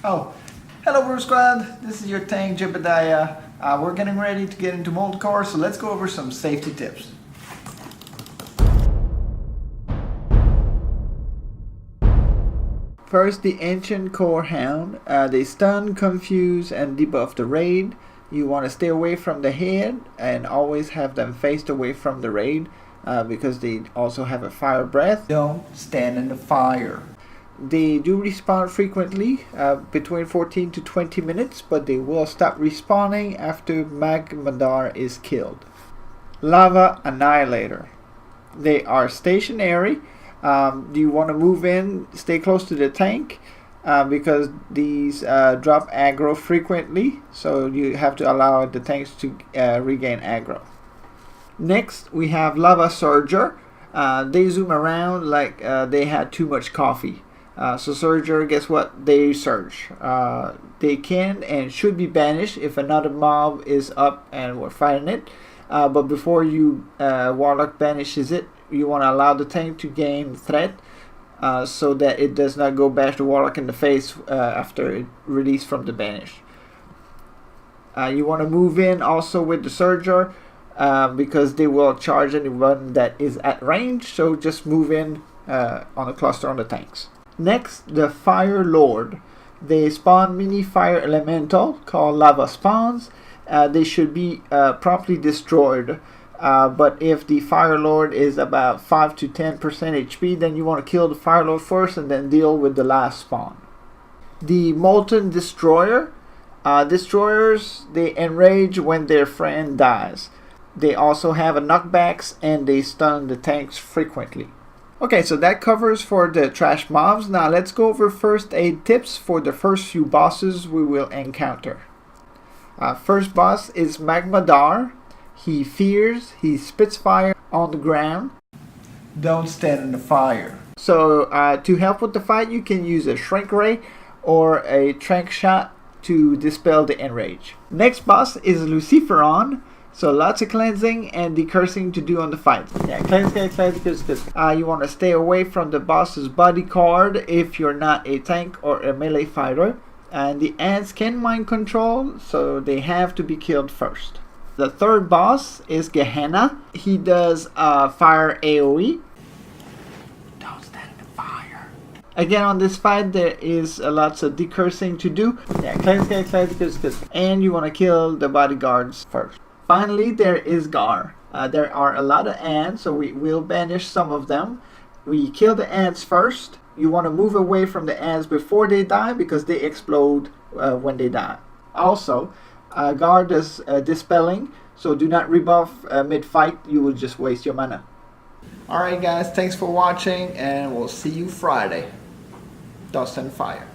Oh, hello Brew Squad, this is your tank Jebediah. We're getting ready to get into Molten Core, so let's go over some safety tips. First, the Ancient Core Hound. They stun, confuse, and debuff the raid. You want to stay away from the head and always have them faced away from the raid because they also have a fire breath. Don't stand in the fire. They do respawn frequently, between 14 to 20 minutes, but they will stop respawning after Magmadar is killed. Lava Annihilator. They are stationary. You want to move in, stay close to the tank, because these drop aggro frequently, so you have to allow the tanks to regain aggro. Next, we have Lava Surger. They zoom around like they had too much coffee. So Surger, guess what? They surge. They can and should be banished if another mob is up and we're fighting it. But before you Warlock banishes it, you want to allow the tank to gain threat so that it does not go bash the Warlock in the face after it released from the banish. You want to move in also with the Surger because they will charge anyone that is at range, so just move in on the cluster on the tanks. Next, the Fire Lord. They spawn mini fire elemental called lava spawns. They should be promptly destroyed. But if the Fire Lord is about 5 to 10% HP, then you want to kill the Fire Lord first and then deal with the last spawn. The Molten Destroyer. Destroyers, they enrage when their friend dies. They also have a knockbacks and they stun the tanks frequently. Okay, so that covers for the trash mobs. Now let's go over first aid tips for the first few bosses we will encounter. First boss is Magmadar. He fears, he spits fire on the ground. Don't stand in the fire. So to help with the fight, you can use a shrink ray or a trank shot to dispel the enrage. Next boss is Luciferon. So lots of cleansing and decursing to do on the fight. Yeah, cleanse. You want to stay away from the boss's bodyguard if you're not a tank or a melee fighter. And the ants can mind control, so they have to be killed first. The third boss is Gehenna. He does fire AoE. Don't stand in the fire. Again, on this fight, there is lots of decursing to do. Yeah, cleanse. And you want to kill the bodyguards first. Finally, there is Gar. There are a lot of ants, so we will banish some of them. We kill the ants first. You want to move away from the ants before they die because they explode when they die. Also, Gar does dispelling, so do not rebuff mid-fight. You will just waste your mana. Alright guys, thanks for watching and we'll see you Friday. Dust and Fire.